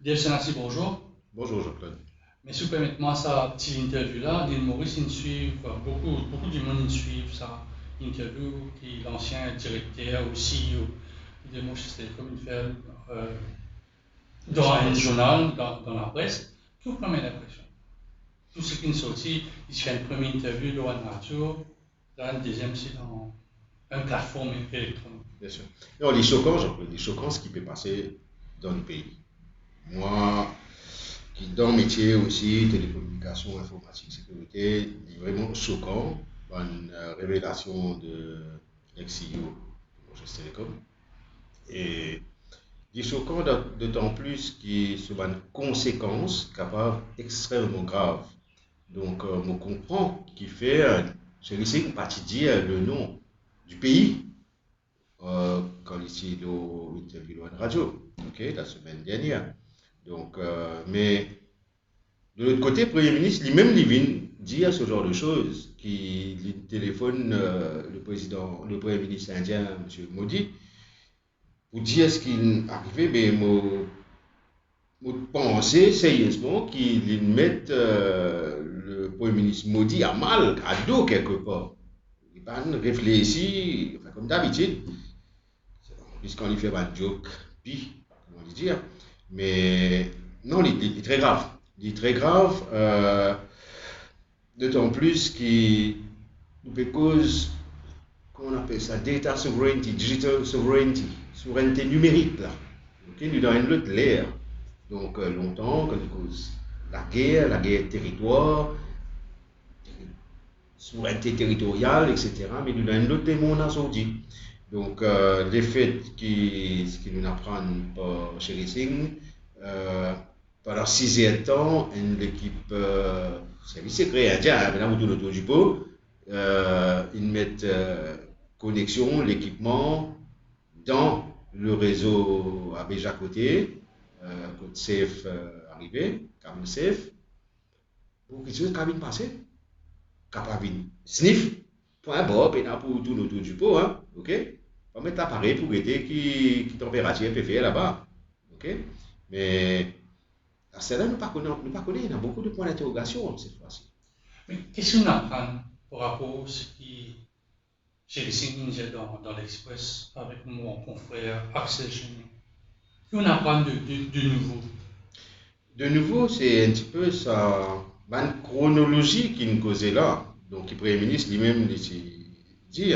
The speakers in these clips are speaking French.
Dave Senassi, bonjour. Bonjour Jean-Claude. Mais si vous permettez moi ça petite interview là, l'île Maurice, ils suivent, beaucoup du monde ils suivent ça. Interview qui l'ancien directeur ou CEO de Maurice Télécom, il fait dans un journal, dans la presse, tout première impression. Tout ce qui est sorti, il se fait une première interview dans une radio, dans une deuxième c'est dans une plateforme électronique. Bien sûr. Non, les choquants, Jean-Claude, les choquants, ce qui peut passer dans le pays. Moi, qui dans le métier aussi, télécommunications, informatique, sécurité, c'est vraiment choquant, une révélation de l'ex-CEO de Montréal Télécom. Et c'est choquant d'autant plus qu'il se une conséquence capable extrêmement grave. Donc, on comprend qu'il fait, je sais qu'on partie dire le nom du pays quand ici nous interview à la radio, ok, la semaine dernière. Donc, mais de l'autre côté, le Premier ministre lui-même lui vient dire ce genre de choses, qui téléphone le Premier ministre indien, M. Modi, pour dire ce qui est arrivé, mais je pensais sérieusement qu'il mette le Premier ministre Modi à mal, à dos quelque part. Il va réfléchir, enfin, comme d'habitude, puisqu'on lui fait un joke, puis, comment le dire, mais non, il est très grave. Il est très grave, d'autant plus qu'il cause, comment on appelle ça, data sovereignty, digital sovereignty, souveraineté numérique, là. Ok, nous dans une autre l'ère. Donc, longtemps, quand il cause la guerre territoire, souveraineté territoriale, etc. Mais nous dans une autre monde à sortir. Donc, les faits qui nous apprennent par chez Racing, pendant 6 ans de temps, l'équipe service secret indien, maintenant vous tournez autour du pot, ils mettent connexion, l'équipement dans le réseau à Béja côté, côté safe arrivé, cabine safe, pour quelque chose qui passé, capable sniff, point bob, et là pour tourner autour du pot, hein, ok? On va mettre l'appareil pour aider qui température peut faire là-bas, ok? Mais à celle-là, nous pas connaître, il y a beaucoup de points d'interrogation cette fois-ci. Mais qu'est-ce qu'on apprend par rapport à ce qui j'ai les signes dans l'Express avec mon confrère Axel Chenet? Qu'on apprend de nouveau. De nouveau, c'est un petit peu ça, une chronologie qui nous causait là. Donc, le Premier ministre lui-même dit,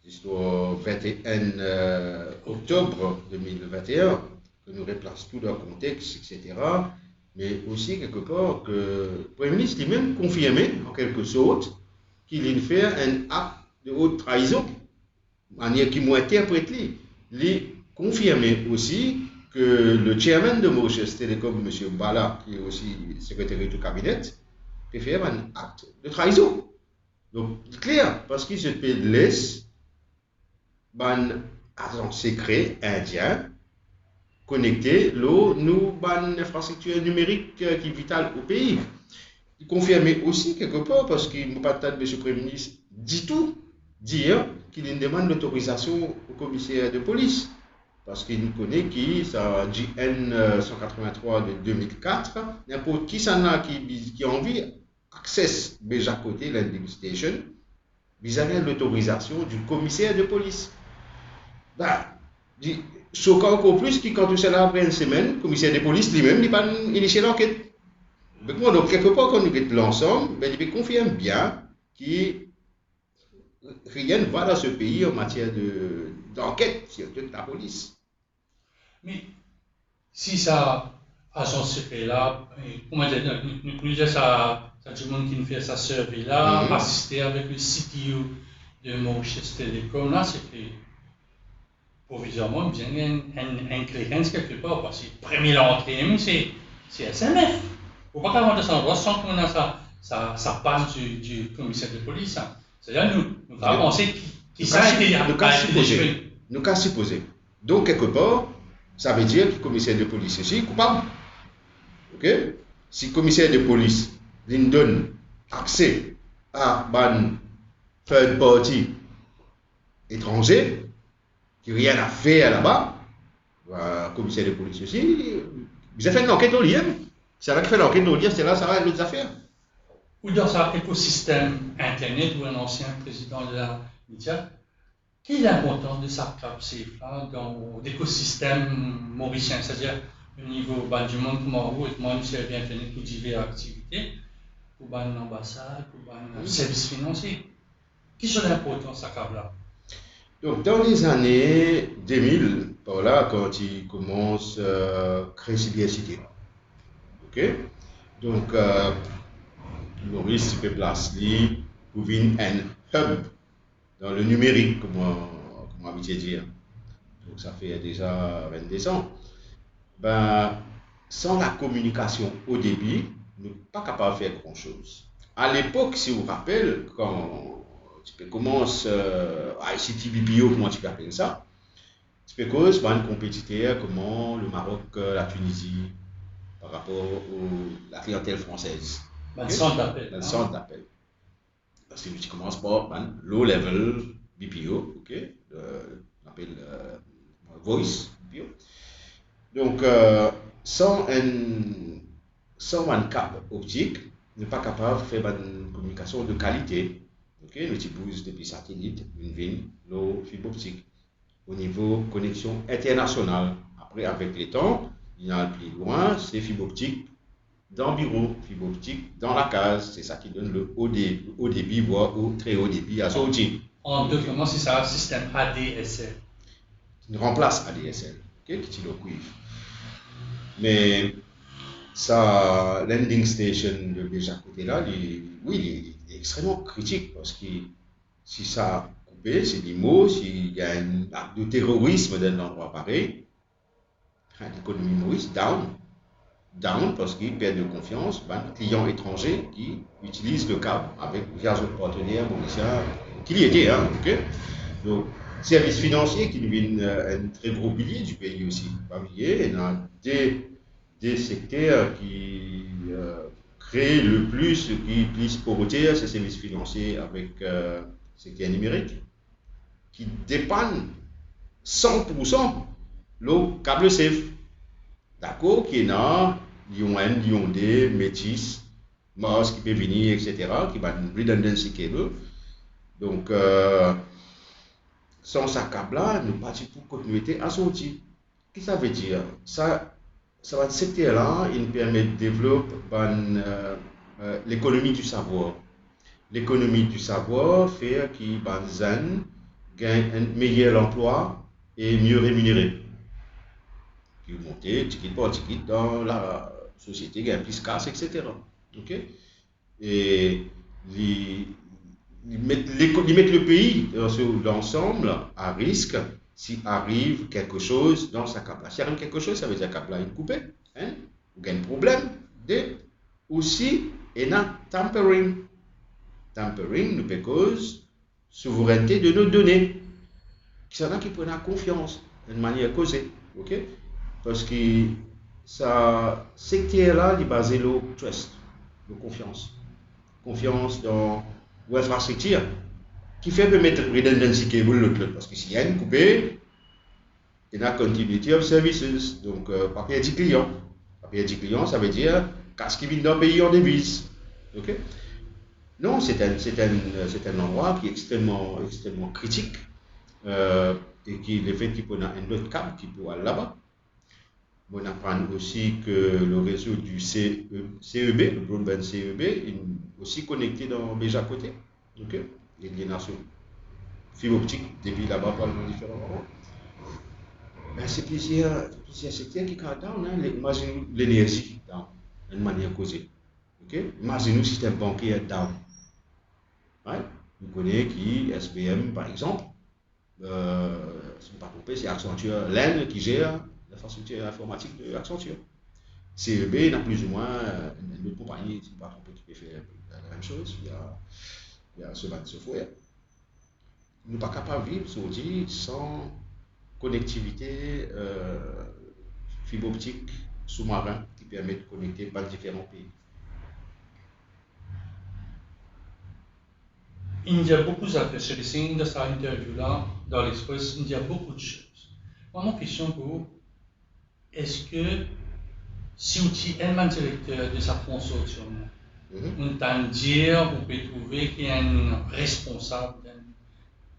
l'histoire 21 octobre 2021, que nous replace tout dans le contexte, etc. Mais aussi, quelque part, que le Premier ministre lui-même confirmait, en quelque sorte, qu'il fait un acte de haute trahison, de manière qui m'a interprété. Il confirmait aussi que le chairman de Mauritius Telecom, M. Bala, qui est aussi secrétaire du cabinet, peut faire un acte de trahison. Donc, clair, parce qu'il se laisse un agent secret indien connecté l'eau, nous, une infrastructure numérique qui est vitale au pays. Il confirmait aussi quelque part, parce qu'il ne pas M. le Premier ministre dit tout, dire qu'il demande l'autorisation au commissaire de police. Parce qu'il connaît qui, ça JN 183 de 2004, n'importe qui s'en a qui a envie, accesse déjà côté landing station, vis-à-vis de l'autorisation du commissaire de police. Bah, choquant encore plus que quand tout cela après une semaine, le commissaire de police lui-même n'a pas initié l'enquête. Donc, quelque part, quand nous mettons l'ensemble, ben, il confirme bien que rien ne va dans ce pays en matière d'enquête sur toute la police. Mais si ça agent secret là, comment dire, nous connaissons ça, tout le monde qui nous fait sa survie là, assister avec le CTO de Mauritius Telecom là, c'est que provisoirement, il y a une cléquence quelque part, parce que premier entrée, c'est SMF. Il ne faut pas qu'avant de cet endroit, sans qu'on a ça panne du commissaire de police. Hein. C'est-à-dire, nous avons pensé qu'il s'est été nous cas supposé. Donc, quelque part, ça veut dire que le commissaire de police aussi est coupable. Ok? Si le commissaire de police lui donne accès à un third party étranger, qui n'a rien à faire là-bas, le commissaire de police aussi, Vous avez fait une enquête au lien. C'est là que fait l'enquête au lien, c'est là, ça va être l'autre affaire. Ou dans un écosystème Internet ou un ancien président de la média, quelle est l'importance de sa CAP-CFA dans l'écosystème mauricien, c'est-à-dire au niveau du monde comment vous et moi, nous servir Internet pour diverses activités, pour l'ambassade, pour le service financier. Qui sont l'importance de sa CAP-là? Donc, dans les années 2000, par là, quand il commence à créer Cybercité, ok? Donc, Maurice, tu peux placer pour un hub dans le numérique, comme on habitué dire. Donc, ça fait déjà 22 ans. Ben, sans la communication au débit, nous ne sommes pas capables de faire grand-chose. À l'époque, si vous vous rappelez, quand tu commences ICT BPO, comment tu peux appeler ça, tu peux cause par un compétiteur comme le Maroc, la Tunisie, par rapport à la clientèle française. Le centre d'appel. Le centre d'appel. Parce que tu commences par low level BPO, ok, on appelle voice BPO. Donc, sans un câble optique, on n'est pas capable de faire une communication de qualité. Okay? Nous utilisons depuis satellite, une ligne, l'eau, fibre optique. Au niveau connexion internationale. Après, avec les temps, il y a plus loin, c'est fibre optique dans le bureau, fibre optique dans la case. C'est ça qui donne le haut débit, voire au très haut débit à sortir. En deux, comment c'est ça, système ADSL? Il remplace ADSL, okay? Qui est le cuivre. Mais sa landing station de déjà côté là, il est extrêmement critique parce que si ça a coupé, c'est des mots, s'il y a un acte de terrorisme dans un endroit pareil, l'économie Maurice down parce qu'il perd de confiance, clients étrangers qui utilisent le câble avec via d'autres partenaires mauriciens qui y étaient, hein, ok? Donc, services financiers qui deviennent un très gros pilier du pays aussi. Il y a des secteurs qui créent le plus, qui puissent porter ces services financiers avec le secteur numérique, qui dépendent 100% le câble safe. D'accord, qui est là, Lyon D, Métis, Mars qui peut venir, etc., qui va une redundancy cable. Donc, sans ce câble-là, nous partons pour continuité à sortir. Qu'est-ce que ça veut dire? Ça va secteur-là, il permet de développer l'économie du savoir. L'économie du savoir fait qu'il gagne un meilleur emploi et mieux rémunéré. Puis monter, ticket par ticket dans la société, gagne plus casse, etc. Okay? Et ils mettent le pays dans l'ensemble à risque s'il arrive quelque chose dans sa cap. S'il arrive quelque chose, ça veut dire que la est coupée, hein? Ou un problème. Aussi, il y a tampering. Tampering nous peut cause souveraineté de nos données. Qui sont là qui prennent confiance d'une manière causée. Okay? Parce que ça secteur-là, il est basé sur le trust, la confiance. Confiance dans l'infrastructure qui fait permettre redundancy cable l'autre. Parce que s'il y a une coupée, il y a continuity of services. Donc, pas perdre client. Pas perdre client, ça veut dire qu'est-ce qui vient d'un pays en devise. Okay? Non, c'est un endroit qui est extrêmement critique. Et qui le fait qu'il y a un autre câble qui peut aller là-bas. On apprend aussi que le réseau du CEB, le broadband CEB, est aussi connecté dans déjà côté. Ok, les nations fibre optique depuis là-bas par différents endroits. Ben, c'est plusieurs secteurs qui sont down. Imaginez l'énergie down, d'une manière causée. Ok, imaginez le système bancaire down. Ouais? Vous connaissez qui SBM par exemple. Si je ne pas trompé, c'est Accenture l'Inde qui gère l'infrastructure informatique de Accenture. CEB n'a plus ou moins une autre compagnie, si je ne pas trompé, qui peut faire la même chose. Il y a ce software. Nous ne sommes pas capables de vivre sans connectivité fibre optique sous-marin qui permet de connecter par différents pays. Il y a beaucoup d'affaires. Chez les signes de cette interview-là, dans l'Express, il y a beaucoup de choses. Moi, ma question pour vous, est-ce que si vous êtes un directeur de sa consortium, on t'a dire, vous pouvez trouver qu'il y a un responsable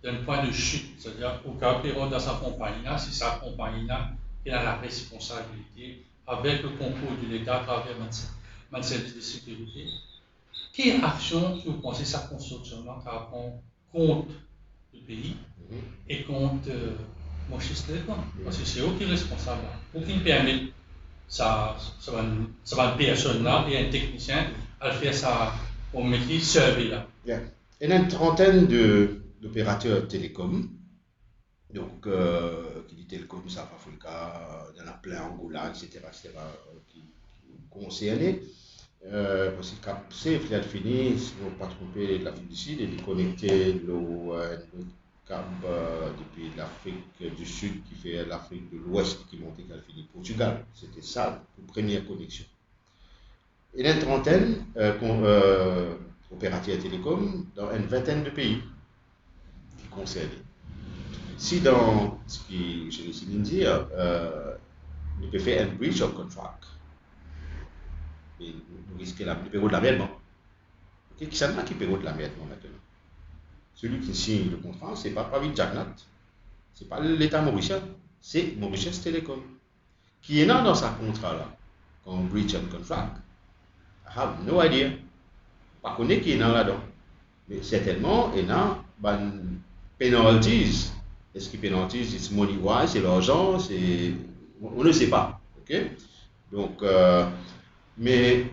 d'un point de chute, c'est-à-dire au cas où dans sa compagnie, si sa compagnie qui a la responsabilité avec le concours de l'État à travers le service de sécurité, quelle action vous pensez que sa consortium contre le pays et contre Moshe Télécom? Parce que c'est eux qui sont responsables. Pour qu'ils permettent ça va une personne là et un technicien à faire ça au métier survey là. Yeah. Il y a une trentaine d'opérateurs télécoms, donc qui dit télécom, South Africa, il y en a plein, Angola, etc., qui concernés. Parce que quand c'est fini, si on ne pas tromper l'Afrique du Sud et de connecter le câble depuis l'Afrique du Sud qui fait l'Afrique de l'Ouest qui montait qu'elle finit Portugal. C'était ça, la première connexion. Il y a une trentaine opérateurs télécoms dans une vingtaine de pays qui concernent. Si dans ce qui, je l'ai dire, on peut faire un breach of contract, et nous risquons le paiement de l'amendement. Okay, qui s'en a qui paie de l'amendement maintenant? Celui qui signe le contrat, ce n'est pas Pravin Jagnat, ce n'est pas l'État mauricien, c'est Mauritius Telecom. Qui est dans ce contrat-là, comme breach of contract, I have no idea. Je ne connais pas qui est là-dedans. Mais certainement, il y a des penalties. Est-ce que penalties, c'est money-wise, c'est l'argent, on ne sait pas. Okay? Donc, mais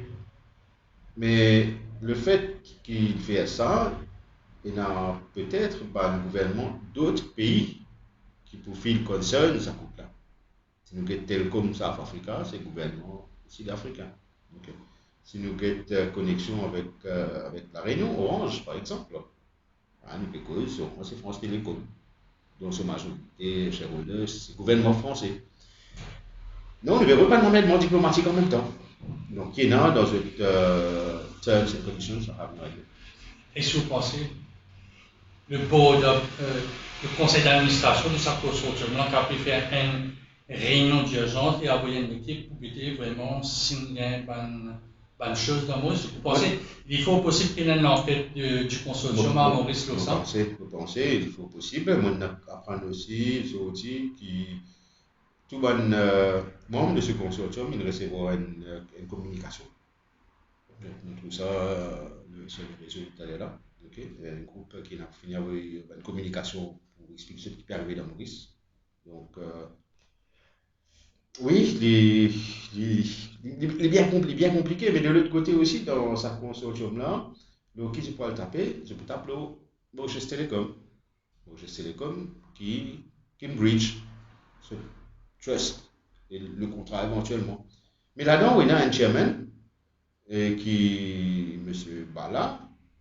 le fait qu'il fait ça, il y a peut-être le gouvernement d'autres pays qui profilent concern ça coupe là. Si nous avons Telcom South Africa, c'est le gouvernement sud-africain. Okay. Si nous avons connexion avec la Réunion, Orange par exemple, nous c'est France Télécom. Donc, c'est majorité, shareholders, c'est le gouvernement français. Non, nous ne verrons pas de amendement diplomatique en même temps. Donc, il y en a dans cette terms and conditions, ça a bien. Et si vous pensez, le board, le conseil d'administration de sa consortium, qui a pu faire une réunion d'urgence et avoir une équipe pour aider vraiment signer une chose dans Maurice. Vous pensez il faut possible qu'il y ait une enquête du consortium à Maurice Lausanne? Vous pensez, il faut possible. Moi, on apprend aussi, c'est aussi qui tout bon membre de ce consortium, il recevra une communication. Donc, tout ça, sur le réseau tout à l'heure là. Okay. Un groupe qui a fini avec une communication pour expliquer ce qui peut arriver dans Maurice. Donc, oui, il est bien compliqué, mais de l'autre côté aussi, dans sa consortium là, donc qui je peux le taper, je peux taper Mauritius Telecom. Mauritius Telecom qui me bridge ce trust et le contrat éventuellement. Mais là-dedans, il y a un chairman qui, M. Bala,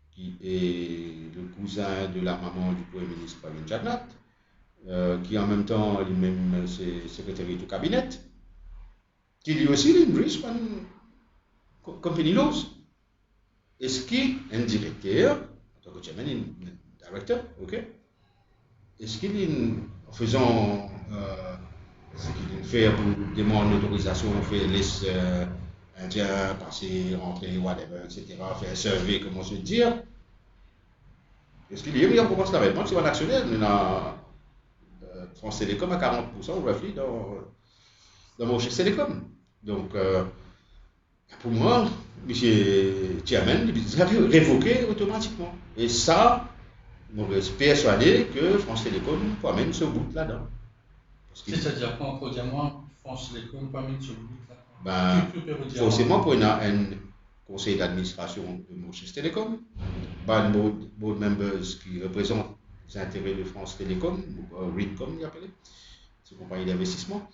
qui est le cousin de la maman du Premier ministre Pravin Jagnat, qui en même temps lui-même c'est secrétaire du cabinet, qui lui aussi est une bridge company laws. Est-ce qu'il est un directeur, en tant que chairman, un directeur, ok? Est-ce qu'il est en faisant ce qu'il fait pour demander l'autorisation, on fait laisse indien passer, rentrer, whatever, etc., faire un survey, comment se dire? Est-ce qu'il y a on commence la réponse, c'est un actionnaire, on a France Télécom à 40% roughly dans Mauritius Télécom. Donc, pour moi, M. Chairman, il a révoqué automatiquement. Et ça, je suis persuadé que France Télécom peut amener ce bout là-dedans. C'est-à-dire quoi, encore diamant, France Télécom peut amener ce bout là-dedans? Forcément, pour un conseil d'administration de Mauritius Télécom, board members qui représentent les intérêts de France Télécom, REITcom, il appelé, c'est une compagnie d'investissement,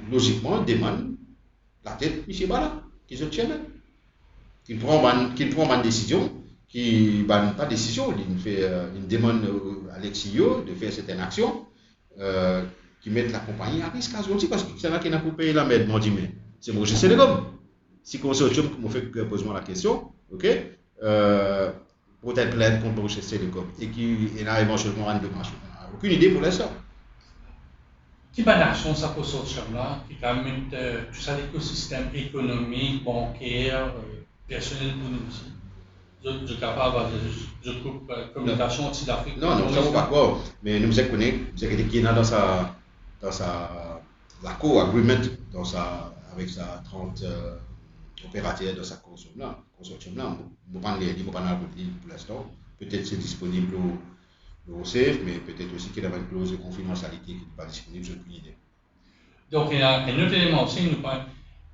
logiquement, demande la tête de M. Bala, qui est le chairman, qui prend une décision, qui ne prend pas de décision, il fait une demande à l'ex-CEO de faire certaines actions qui mettent la compagnie à risque aujourd'hui, parce que c'est là qu'il a coupé la merde, mais c'est Mauritius Télécom. Si le consortium me fait pose-moi la question, ok, pour être plainte contre Mauritius Télécom et qui a éventuellement une démarche, aucune idée pour l'instant. qui pas d'action ça pour sortir là, qui permet tout ça l'écosystème économique, bancaire, personnel pour nous aussi. Je suis capable de groupe communication aussi d'Afrique. Non, nous ne sommes pas d'accord, mais nous sommes connus, nous sommes qui dans sa co-agreement avec sa 30 opérateurs dans sa consortium là. Nous ne pouvons pas pour l'instant. Peut-être c'est disponible au CEF, mais peut-être aussi qu'il y a une clause de confidentialité qui n'est pas disponible, je n'ai aucune idée. Donc, il y a un autre élément aussi, nous pas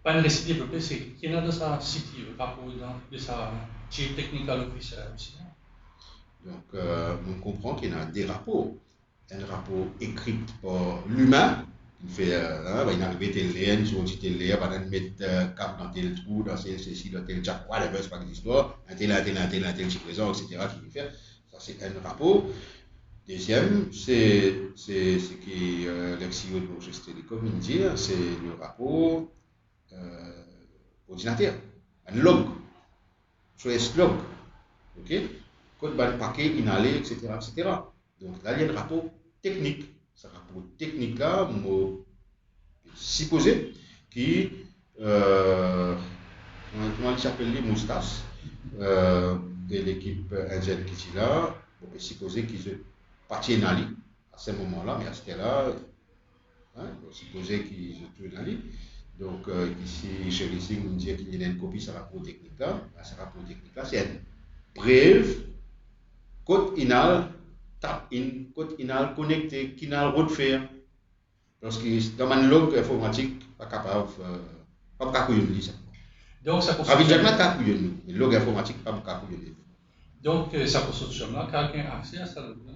une récit développé, c'est qu'il y a dans sa site, rapport de sa Chief Technical Officer aussi. Donc, on comprend qu'il y a des rapports. Un rapport écrit par l'humain, qui fait, il arrive tel lien, sur tel lien, il va mettre cap dans tel trou, dans ceci, dans tel jack, whatever, c'est pas une histoire, un tel qui présent, etc., qui fait. Ça, c'est un rapport. Deuxième, c'est ce que l'ex-CEO de Mojus Telecom dit, c'est le rapport ordinateur, un log, trace log, ok? Code ban paquet, inhalé, etc., etc. Donc là, il y a un rapport technique. Ce rapport technique là, supposé qui, comment il s'appelle les moustaches de l'équipe indienne qui est là, on peut supposer qu'ils se partent à ce moment-là, mais à ce là, on peut supposer qu'ils se tournent à l'île. Donc ici, chez Racing, on dit qu'il y a une copie de ce rapport technique là. Ce rapport technique là, c'est une brève code inal tap in, code inal connecté, inal route faire. Parce que dans une log informatique, pas capable, pas capable de lire. Donc ça avec Jacques capable de lire, mais log informatique pas capable de lire. Donc ça pour ce chemin, quelqu'un a accès à ça log là.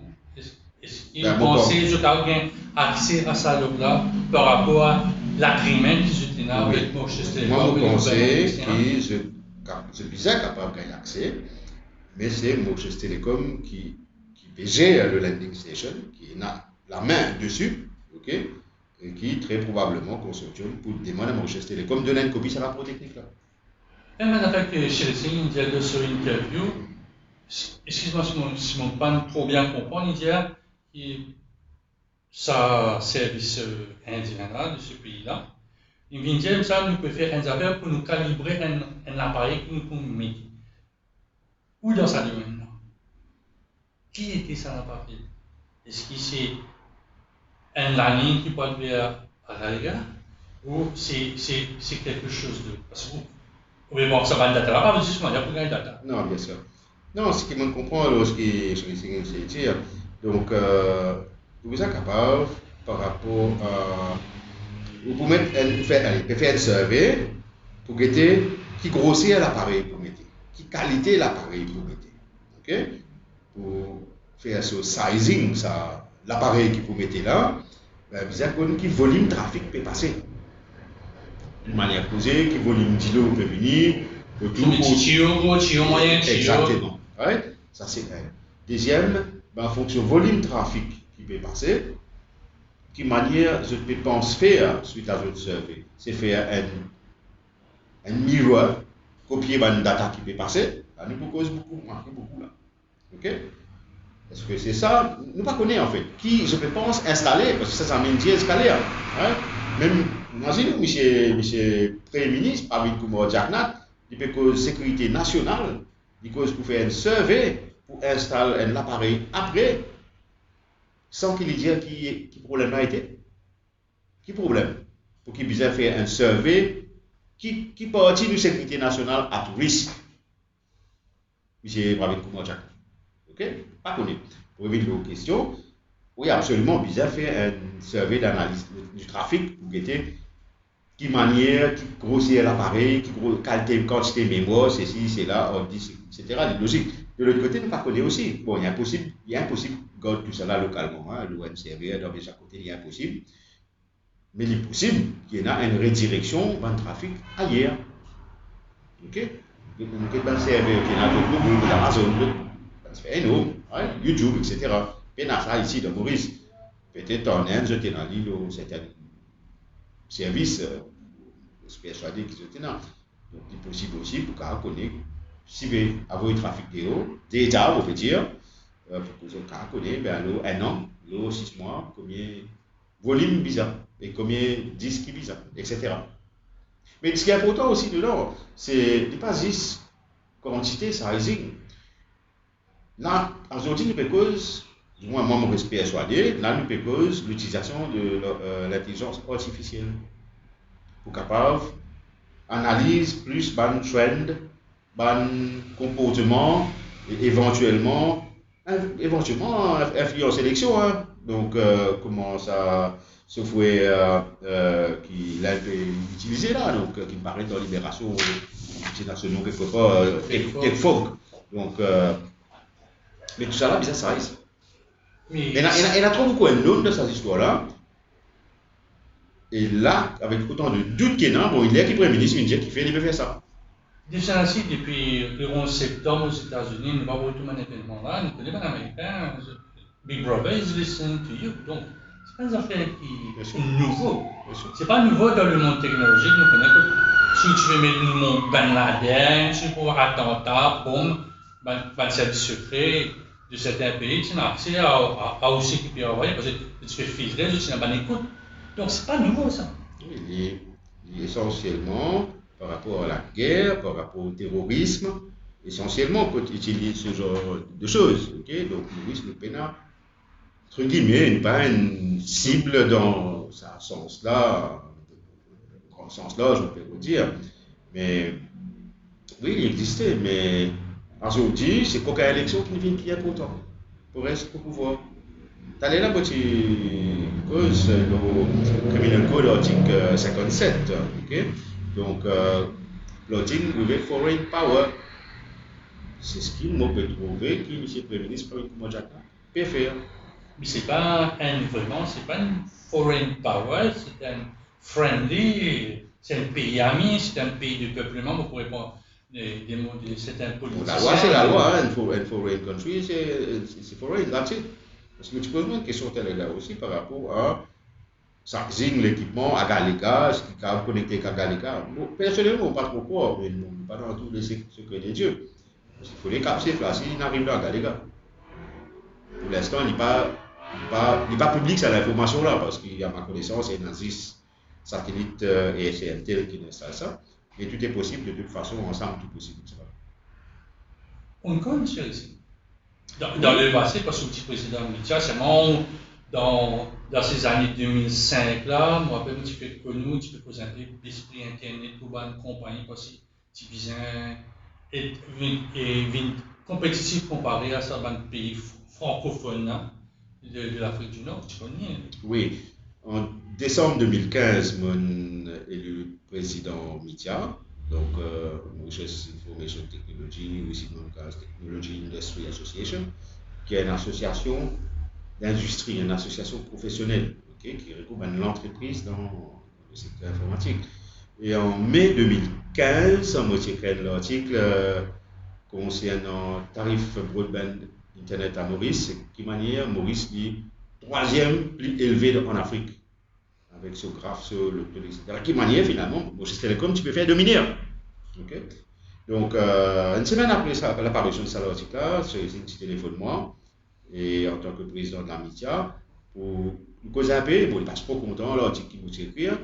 Est-ce qu'il pense que quelqu'un a accès à ça log là par rapport à l'agreement qui se tient avec Mojus Telecom? Moi, je pense que c'est bizarre capable d'avoir accès, mais c'est Mojus Telecom qui gère le landing station, qui a la main dessus, ok, et qui très probablement consortium pour demander à Mojus Telecom de donner une copie sur la rapport technique là. Et maintenant que chez les signes, il y a sur une interview, excuse-moi si mon pas trop bien comprendre, il y a ça service indien là, de ce pays-là. Il vient dire ça, nous pouvons faire un affaire pour nous calibrer un appareil que nous pouvons mettre. Où dans sa domaine là? Qui était ça l'appareil? Est-ce que c'est un ligne qui peut être vers à l'arrière ou c'est quelque chose d'autre? Parce que vous pouvez voir ça va le data là, pas justement, il y a pour gagner data. Non, bien sûr. Non, ce qui me comprend, ce qui est dire, donc, vous êtes capable par rapport à. Vous pouvez faire un survey pour guetter qui grossit l'appareil pour mettre, qui qualité l'appareil pour mettre. Ok? Pour faire ce sizing, ça, l'appareil qui vous mettez là, vous avez qui volume de trafic peut passer. D'une manière posée, qui volume d'îlot peut venir. Tio moyen, exactement. Right? Ça c'est un. Deuxième, en fonction du volume de trafic qui peut passer, qui manière je pense faire suite à votre survey, c'est faire un miroir, copier une data qui peut passer, là nous pouvons marquer beaucoup là. Ok? Est-ce que c'est ça? Nous ne connaissons pas en fait. Qui, je pense, installer, parce que ça m'est dit installer. Hein? Même, imaginez, monsieur Premier ministre, Pravin Kumar Jagnnath, il peut cause sécurité nationale, il cause pour faire un survey, pour installer un appareil après, sans qu'il ait dit qui problème a été. Qui problème? Pour qu'il puisse faire un survey qui partit de sécurité nationale à tout risque. Monsieur Pravin Kumar Jagnnath. Ok? Pas connu. Pour répondre aux questions, oui, absolument, bizarre faire un survey d'analyse du trafic pour guetter qui manière, qui grossir l'appareil, qui qualité, quantité mémoire, ceci, c'est là, etc. C'est logique. De l'autre côté, nous ne connaissons pas aussi. Bon, il est impossible de garder tout ça là localement. Hein, le serveur, dans chaque côté, il est impossible. Mais il est possible qu'il y ait une redirection dans le trafic ailleurs. Ok? Donc, il y a un serveur qui est dans Google, Amazon, YouTube, etc. Et dans ça ici, dans Maurice, peut-être en Inde, je dans l'île où certains services, je suis persuadé qu'ils étaient là. Donc, il est possible aussi pour qu'on connaisse, si vous avez un trafic déjà, on peut dire, pour que vous connaissez, un an, 6 mois, combien volume bizarre, et combien de disques bizarre, etc. Mais ce qui est important aussi dedans, c'est pas juste quantité, sizing. Là, aujourd'hui, nous cause, du moins moi, je suis persuadé, là, nous cause l'utilisation de l'intelligence artificielle pour capable analyse plus ban trend, ban comportement et éventuellement influencer l'élection. Hein. Donc, comment ça software qui a été utilisé là, donc qui me paraît dans Libération, c'est national quelque part, TechFog. Donc, mais tout ça là, bizarre, ça reste. Il y a trop beaucoup de noms de cette histoire-là. Et là, avec autant de doutes qu'il y a, bon, il y a qui Premier ministre India qui fait, il peut faire ça. Déjà ainsi, depuis le 11 septembre aux États-Unis, nous avons tout un événement là, nous connaissons les Américains, Big Brother is listening to you. Donc, ce n'est pas une affaire qui est nouveau. Ce n'est pas nouveau dans le monde technologique, nous connaissons que si tu veux mettre le monde Ben Laden, si tu veux avoir attentat, bombe, ben service secret de certains pays, tu as accès à aussi qui peut envoyer parce que tu fais filtrer, tu n'as pas d'écoute. Donc, ce n'est pas nouveau ça. Il est essentiellement par rapport à la guerre, par rapport au terrorisme, essentiellement qu'on utilise ce genre de choses. Okay? Donc, Maurice Le Pen, entre guillemets, n'est pas une cible dans ce sens-là, grand sens-là, je peux vous dire. Mais oui, il existait, mais aujourd'hui, c'est qu'aucune élection qui ne vient plus important pour rester au pouvoir. T'allais là, tu cause le criminal code article 57, ok? Donc, l'article with foreign power, c'est ce qui m'a trouvé qui, M. le Premier ministre, peut faire. Mais c'est pas vraiment, c'est pas une foreign power, c'est un friendly, c'est un pays ami, c'est un pays de peuplement, vous pourrez pas des mots de certains politiciens. La loi, c'est la loi, hein, une foreign country, c'est foreign, that's it. Parce que tu poses une question telle là aussi par rapport à sizing l'équipement à Gallica, ce qui est connecté à Gallica. Bon, personnellement, pas trop quoi, mais non, pas dans tous les secrets de Dieu. Parce qu'il faut les capter là, s'ils n'arrivent pas à Gallica. Pour l'instant, il n'est pas public ça l'information là, parce qu'il y a ma connaissance, il y a un satellite et c'est Intel qui installe ça. Mais tout est possible de toute façon, ensemble, tout est possible. On connaît ça ici. Dans le passé, parce que le petit président Mitya, c'est vraiment dans ces années 2005 là, moi, je me suis fait connu, tu peux présenter l'esprit internet pour une compagnie parce que tu viens et compétitif comparé à certains pays francophones de l'Afrique du Nord, tu connais? Oui. En décembre 2015, mon élu président Mitya, donc Mauritius Information Technology, aussi Technology Industry Association, qui est une association d'industrie, une association professionnelle, okay, qui regroupe l'entreprise dans le secteur informatique. Et en mai 2015, on a écrit l'article concernant tarif broadband Internet à Maurice, qui manière Maurice dit troisième plus élevé en Afrique, avec ce graphe sur le taux, etc. Qui manière finalement, Maurice Telecom, tu peux faire dominer. Okay? Donc, une semaine après l'apparition de cet article-là, je téléphone moi, et en tant que président de la Mitya, pour nous causer un peu, bon, il passe pas content, l'article qui nous écrire.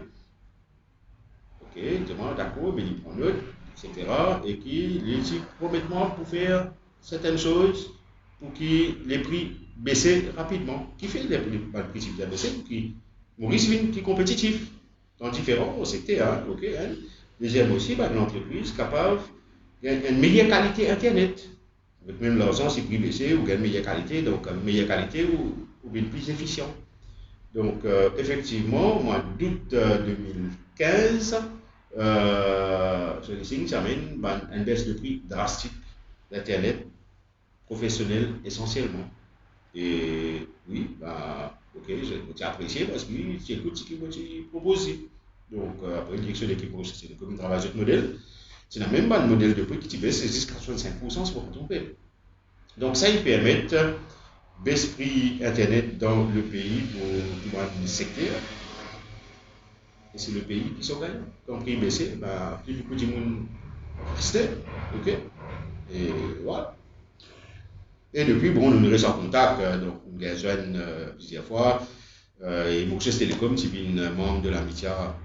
Ok, demande d'accord, mais il prend note, etc. Et qui dit complètement pour faire certaines choses pour que les prix baissent rapidement. Qui fait les prix baisser pour que Maurice vienne qui est compétitif dans différents secteurs. Hein, okay, hein. Deuxième aussi, l'entreprise capable d'une meilleure qualité Internet. Avec même l'argent, si prix baissé, ou une meilleure qualité, donc une meilleure qualité ou bien plus efficient. Donc, effectivement, au mois d'août 2015, ça amène une baisse de prix drastique d'Internet professionnel essentiellement. Et oui, ok, j'ai apprécié parce que c'est le ce qui m'a proposé. Donc, après une direction d'équipe, c'est comme une travail de modèle. C'est la même bande modèle de prix qui baisse jusqu'à 65%, c'est pour tromper. Donc, ça, il permet baisse prix Internet dans le pays pour le secteur. Et c'est le pays qui s'en gagne. Quand le prix baisse, plus beaucoup de monde reste. Ok? Et voilà. Et depuis, bon, nous restons en contact, donc on les jeunes plusieurs fois. Et Mauritius Telecom, c'est une membre de l'amitié à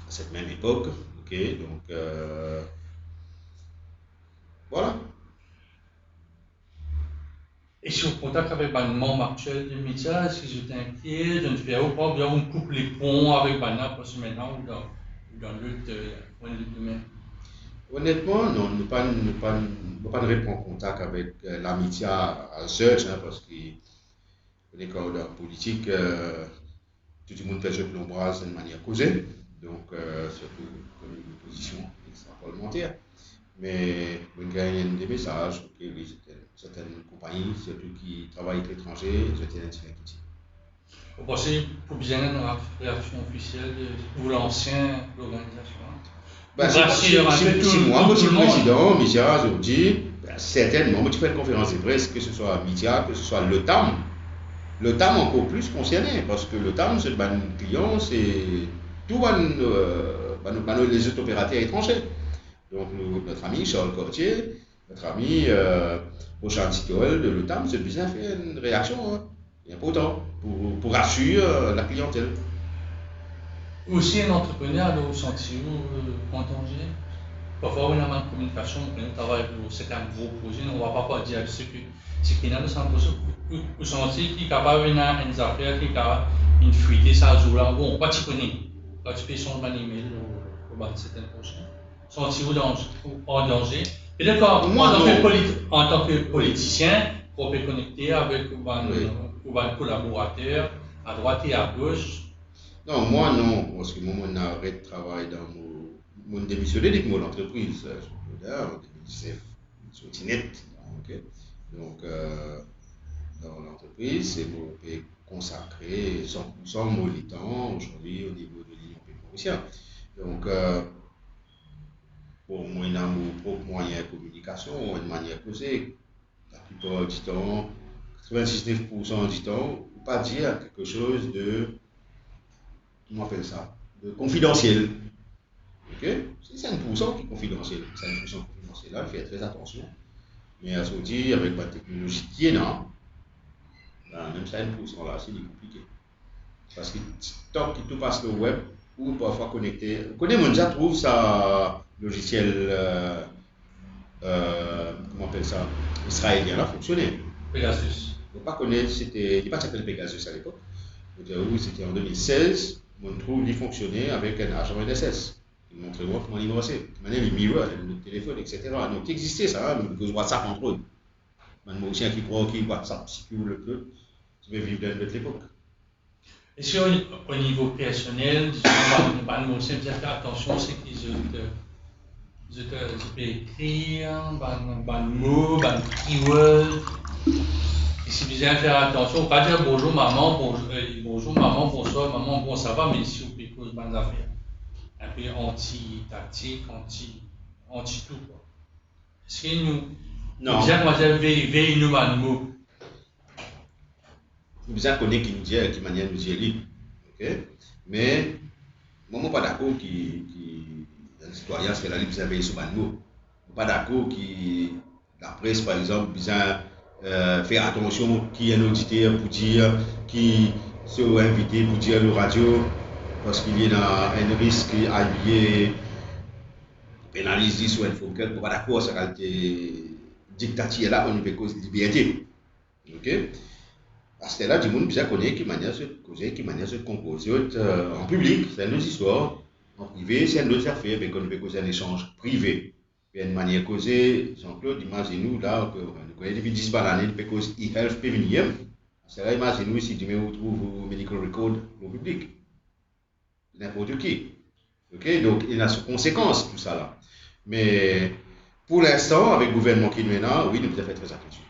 cette même époque. Ok, donc voilà. Et si on contact avec le membre actuel du média, est-ce que je t'inquiète, je ne fais pas, bien on coupe les ponts avec Bana parce que maintenant ou dans l'autre domaine. Honnêtement, non, nous pas reprendre contact avec l'amitié à Search, hein, parce que les cadres politiques, tout le monde fait jeter l'ombrage d'une manière causée, donc surtout comme une position extra-parlementaire. Mais on gagne des messages, ok, oui, certaines compagnies, surtout qui travaillent à l'étranger, j'étais un petit inquiétude. Vous pensez pour bien être dans la réaction officielle ou l'ancien de l'organisation? Ben, si moi, je suis président, Média, je dis, ben, certainement, moi, tu fais une conférence de presse, que ce soit Média, que ce soit le TAM encore plus concerné, parce que le TAM, c'est ben, client, c'est tout les autres opérateurs étrangers. Donc, notre ami Charles Cortier, notre ami Rochard Titoel de l'OTAM, c'est bien fait une réaction importante pour rassurer la clientèle. Aussi un entrepreneur au sentier en danger. Parfois, on a une communication, on travaille c'est un gros projet, on ne va pas dire ce qu'il y a dans ce projet. Au sentier qui est capable de faire une affaire, qui est capable de fuiter ça jour-là, bon, pas tu connais. Quand tu fais son email au bas de certains projets, sentier en danger. Et d'accord, en tant que politicien, on peut connecter avec un collaborateur à droite et à gauche. Non, moi non, parce que moi, on arrête de travailler dans mon démissionné de mon entreprise. Je peux dire, en 2019, je suis net. Donc, dans l'entreprise, c'est pour consacrer 100% mon temps aujourd'hui au niveau de l'Union pétrolière. Donc, bon, moi, on a mon propre moyen de communication, une manière causée. La plupart du temps, 99% du temps, on ne peut pas dire quelque chose de, comment on appelle ça, de confidentiel. Ok? C'est 5% qui est confidentiel. 5% confidentiel, là, il faut très attention. Mais à ce dire, avec la technologie qui est là, ben, même 5% là, c'est compliqué. Parce que tant que tout passe le web, ou parfois connecté. Vous connaissez, on déjà trouve ça logiciel, comment on appelle ça, israélien là, fonctionner. Pegasus. Je ne pas connaître, il n'y a pas s'appelait Pegasus à l'époque. Oui, c'était en 2016, on trouve qu'il fonctionnait avec un agent NSS. Il montrait moi comment il bossait, comment il mirror, le téléphone, etc. Donc, il existait ça, hein, que WhatsApp entre autres. Moi aussi, qui croit qu'il WhatsApp, si tu veux le peu, tu veux vivre dans notre époque. Est-ce qu'au niveau personnel, disons, on aussi bien faire attention, c'est qu'ils peuvent écrire, ban mots, ban keywords. Et si vous allez faire attention, on ne pas dire bonjour maman, bonjour maman, bonsoir maman, bon ça va, mais si vous pouvez cause bonnes affaires. Un peu anti-tactique, anti-tout. Est-ce que nous. Non. Bien qu'on va dire veille nous ban mots. Vous avez connu qui nous dit de manière nous dire libre. Mais moi, je ne suis pas d'accord que un citoyen fait la libre de veiller sur le mot. Je ne suis pas d'accord que la presse, par exemple, besoin faire attention qui est un auditeur pour dire qui sont invités pour dire le radio parce qu'il y a un risque à lier pénaliser sur une fausse. Je ne suis pas d'accord avec cette dictature là on peut cause de liberté. À ce là, du monde bien connaît qui manière de causer, qui manière de composer en public, c'est une autre histoire. En privé, c'est une autre affaire, mais qu'on peut causer un échange privé. Il y a une manière de causer, Jean-Claude, imaginez-nous là, que nous connaissons depuis 10 années, nous cause e-health prévenir. C'est là, imaginez-nous si tu retrouves au medical record au public. N'importe qui. Donc, il y a des conséquences, tout ça là. Mais pour l'instant, avec le gouvernement qui est là, oui, nous devons faire très attention.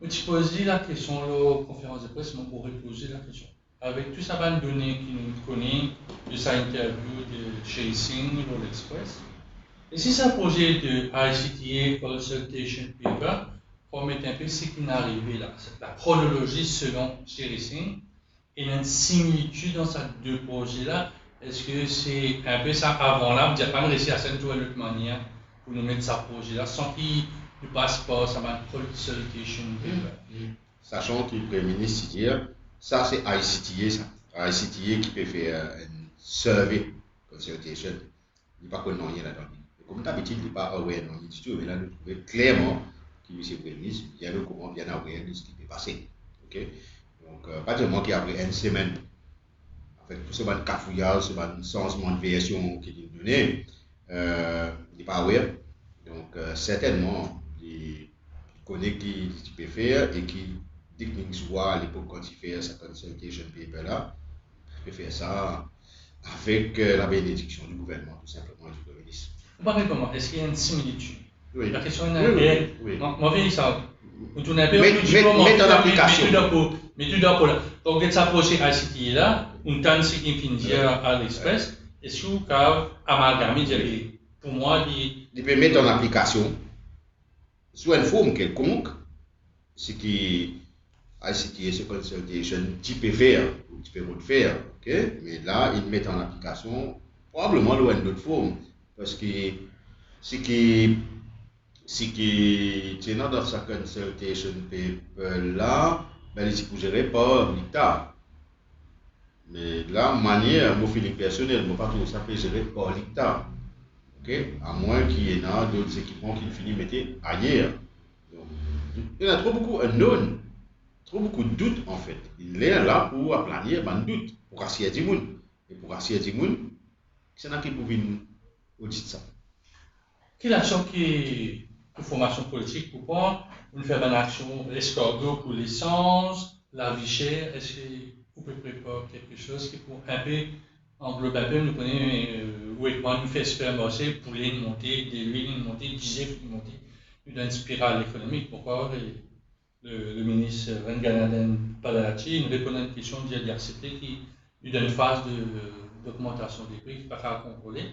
Tu poses la question à la conférence de presse, mais pour reposer la question. Avec tout ça, de données qui nous connaît, de sa interview de Chasing ou l'Express, et si ça projet de ICTA Consultation Paper, pour mettre un peu ce qui est arrivé là, la chronologie selon Chasing, et une similitude dans ces deux projets-là, est-ce que c'est un peu ça avant là, vous n'avez pas réussi à se jouer de l'autre manière pour nous mettre ça projet-là, sans qu'il ne passe pas, ça va être consultation paper. Sachant que le Premier ministre dit Ça, c'est ICTA, ça. ICTA qui peut faire un survey consultation. Il n'y a pas qu'on rien là-dedans. Comme d'habitude, il n'y a pas aware non du tout, mais là, nous trouvons clairement qu'il est Premier ministre, il y a le comment bien aware de ce qui peut passer. Ok? Donc, pas seulement qu'il y a une semaine, avec tout ce cafouillage, ce changement de version qu'il est donné, il n'est pas aware. Donc, certainement, il connaît qui peut faire et qui, dès qu'il soit à l'époque quand il fait sa consultation paper là, il peut faire ça avec la bénédiction du gouvernement, tout simplement, et du Premier ministre. Vous parlez comment? Est-ce qu'il y a une similitude? Oui. La question est oui. Moi, je ça. Vous tournez un peu, mettez en application. Mais tout d'abord, donc, vous approchez ICTA là, on tente ce qui finit à l'Express, et si vous avez amalgamé, pour moi, il peut mettre en application, sous une forme quelconque, ce qui ICTA, ce consultation, tu peux faire, ou tu peux faire, ok? Mais là, ils mettent en application, probablement loin d'autres formes, parce que ce qui est dans sa consultation paper là, ben, il est géré par l'État. Mais là, manière, mon feeling personnel, moi pas tout ça peut gérer par l'État. Ok? À moins qu'il y ait d'autres équipements qui finissent mettre ailleurs. Donc, il y en a trop beaucoup unknown, trop beaucoup de doutes en fait. Il est là pour aplanir un doute, pour assurer du monde. Et pour assurer du monde, c'est là qu'il peut venir auditer ça. Quelle action qui pour formation politique pour prendre, on fait une action, l'escargot pour l'essence, la vie chère, est-ce que vous pouvez préparer quelque chose qui pour un peu englober un peu, nous connaissons où nous fait supermarché pour les monter, des huiles monter, diesel monter, nous donne une spirale économique. Pourquoi le ministre Renganaden Padalati nous répond à une question de diversité qui lui donne une phase d'augmentation des prix qui n'est pas à contrôler.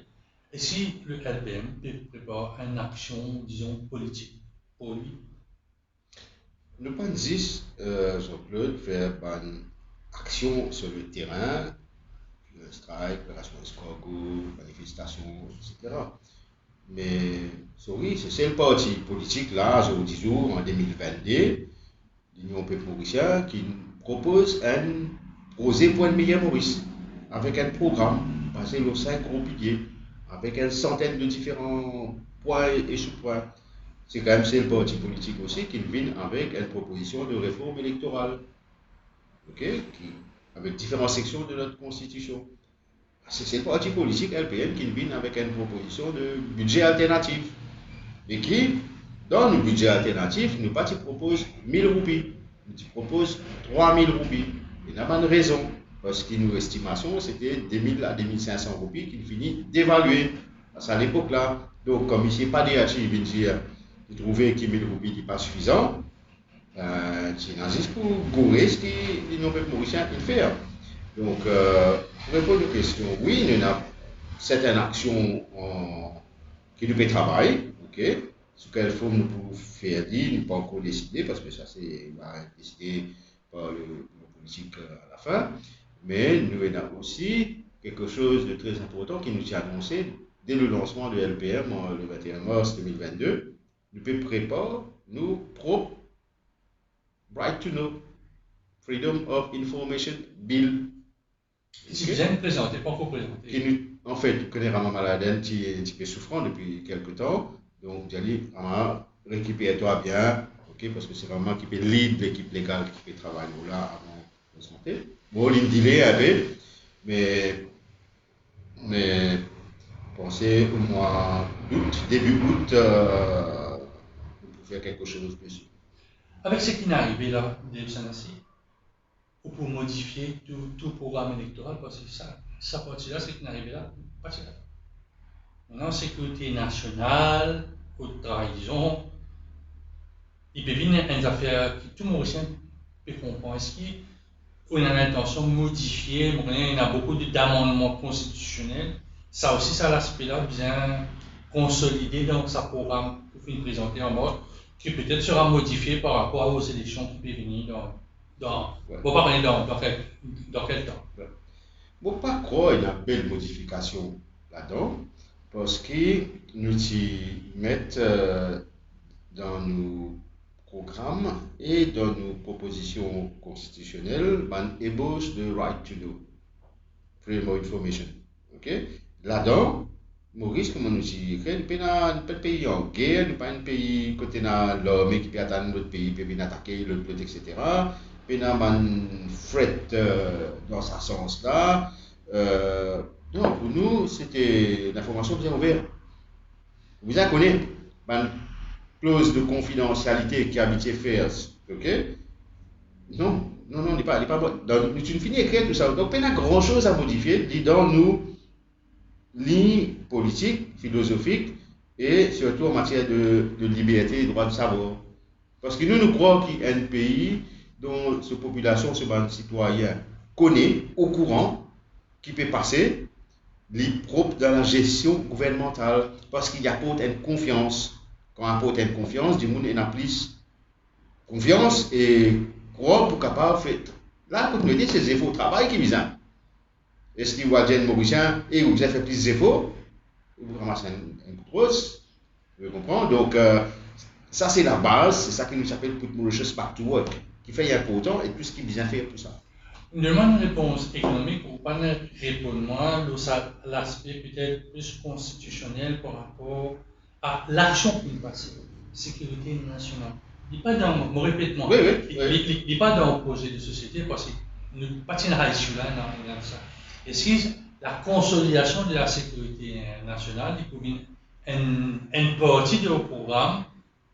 Et si le LPM prépare une action, disons, politique pour lui? Nous pensons, Jean-Claude, faire une action sur le terrain, le strike, opération escargot, manifestation, etc. Mais, oui, c'est le parti politique, là, aujourd'hui, en 2022, l'Union Peuple-Mauricien, qui propose un projet pour un meilleur Maurice, avec un programme basé sur 5 gros piliers, avec une centaine de différents points et sous-points. C'est quand même le parti politique aussi qui vient avec une proposition de réforme électorale, avec différentes sections de notre constitution. C'est le parti politique LPM qui vient avec une proposition de budget alternatif. Et qui, dans le budget alternatif, nous pas propose 1000 roupies, nous propose 3000 roupies. Il n'y a pas de raison, parce que nos estimations, c'était 2000 à 2500 roupies qu'il finit d'évaluer. À l'époque là, donc comme il n'y a pas DHI, il vient dire, il trouvait que 1000 roupies n'est pas suffisant, c'est juste pour gourer ce que l'Union Peuple-Mauricien peut faire. Donc, pour répondre aux questions, oui, nous avons certaines actions qui nous fait travailler, ok? Sous quelle forme nous pouvons faire dire, nous pas encore décidé, parce que ça c'est décidé par le politique à la fin. Mais nous avons aussi quelque chose de très important qui nous est annoncé dès le lancement de LPM le 21 mars 2022. Nous pouvons préparer nos propres Right to Know, Freedom of Information Bill. Si vous avez présenté, pas encore présenté. Qui nous, en fait, connaît Rama malade, un petit peu souffrant depuis quelques temps. Donc, j'ai dit, Rama, récupère-toi bien, ok, parce que c'est vraiment qui peut lead l'équipe légale qui peut travailler là avant de se monter. Bon, il dit un peu, mais pensez au mois d'août, début août, pour faire quelque chose dessus. Avec ce qui est arrivé là, Dave Sanassi, ou pour modifier tout programme électoral, parce que ça partie-là, ce qui est arrivé là, pas là. Maintenant, sécurité nationale, haute trahison, il peut venir une affaire que tout le monde peut comprendre. Est-ce qu'on a l'intention de modifier, il y a beaucoup d'amendements constitutionnels, ça aussi, ça l'aspect-là, bien consolidé dans sa programme pour finir présenter en mode qui peut-être sera modifié par rapport aux élections qui peuvent venir bon, pas parler dans quel temps. Bon, pas croire qu'il y a une belle modification là-dedans, parce que nous y mettons dans nos programme et dans nos propositions constitutionnelles, on ébauche de right to know, freedom of information. Ok? Là-dedans, Maurice, comme on nous dit, il n'est pas un pays en guerre, il n'est pas un pays côté l'armée qui peut atteindre l'autre pays, peut venir attaquer l'autre, etc. Il n'y a pas un fret dans ce sens-là. Non, pour nous, c'était l'information bien ouverte. Vous en connaissez une clause de confidentialité qui a habitué faire, ok? Non, il n'est pas bon. Donc, nous finis d'écrire tout ça. Donc, il n'y a pas grand-chose à modifier, dans nos lignes politiques, philosophiques, et surtout en matière de liberté et de droit de savoir. Parce que nous croyons qu'il y a un pays dont cette population, ce citoyen, connaît, au courant, qui peut passer, les propres dans la gestion gouvernementale, parce qu'il y a pas une confiance. Quand on apporte une confiance, du monde a plus confiance et croire pour capable de faire. Là, pour nous dire, c'est les efforts au travail qui visent. Est-ce qu'il y a des Mauriciens et vous avez fait plus d'efforts, vous ramassez un coup de rose, vous comprenez? Donc, ça c'est la base, c'est ça qui nous appelle Put Mauritius Back to Work, qui fait important et tout ce qui vient faire tout ça. Une demande de réponse économique, ou pas répondre moi, l'aspect peut-être plus constitutionnel par rapport à l'action qui nous passe, sécurité nationale. Il n'est pas dans, me répète-moi, il n'est pas dans le projet de société parce que nous ne pas là dans ça. Est-ce que la consolidation de la sécurité nationale, il convient une partie de programme